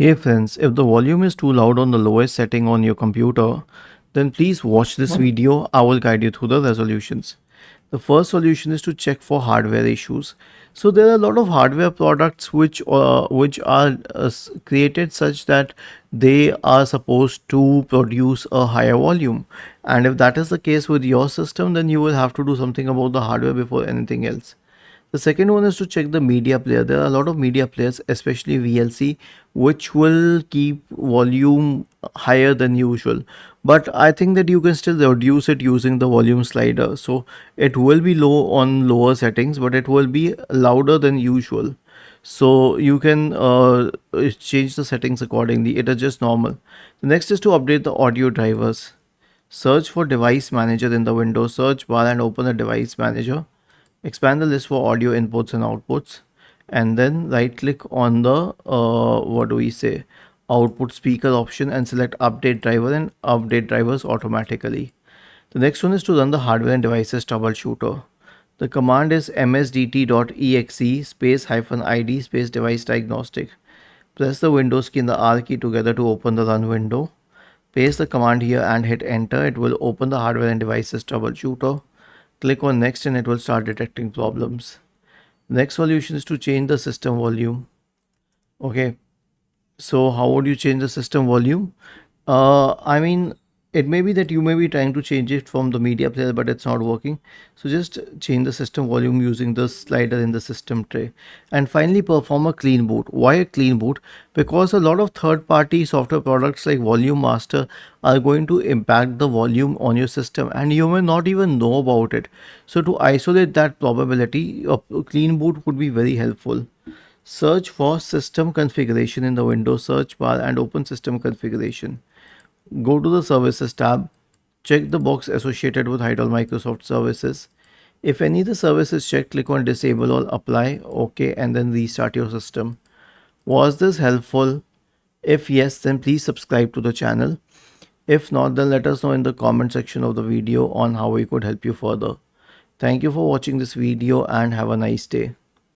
Hey friends, if the volume is too loud on the lowest setting on your computer, then please watch this video. I will guide you through the resolutions. The first solution is to check for hardware issues. So there are a lot of hardware products which are created such that they are supposed to produce a higher volume. And if that is the case with your system, then you will have to do something about the hardware before anything else. The second one is to check the media player. There are a lot of media players, especially VLC, which will keep volume higher than usual. But I think that you can still reduce it using the volume slider. So it will be low on lower settings, but it will be louder than usual. So you can change the settings accordingly. It is just normal. The next is to update the audio drivers. Search for device manager in the Windows search bar and open the device manager. Expand the list for audio inputs and outputs, and then right click on the what do we say, output speaker option, and select update driver and update drivers automatically. The next one is to run the hardware and devices troubleshooter. The command is msdt.exe space -id space device diagnostic. Press the Windows key and the R key together to open the run window. Paste the command here and hit enter. It will open the hardware and devices troubleshooter. Click on next and it will start detecting problems. Next solution is to change the system volume. Okay, so how would you change the system volume? I mean, it may be that you may be trying to change it from the media player, but it's not working. So just change the system volume using the slider in the system tray. And finally, perform a clean boot. Why a clean boot? Because a lot of third-party software products like Volume Master are going to impact the volume on your system, and you may not even know about it. So to isolate that probability, a clean boot would be very helpful. Search for system configuration in the Windows search bar and open system configuration. Go to the services tab, check the box associated with Heidelberg Microsoft services. If any of the service is checked, click on disable or apply, OK, and then restart your system. Was this helpful? If yes, then please subscribe to the channel. If not, then let us know in the comment section of the video on how we could help you further. Thank you for watching this video and have a nice day.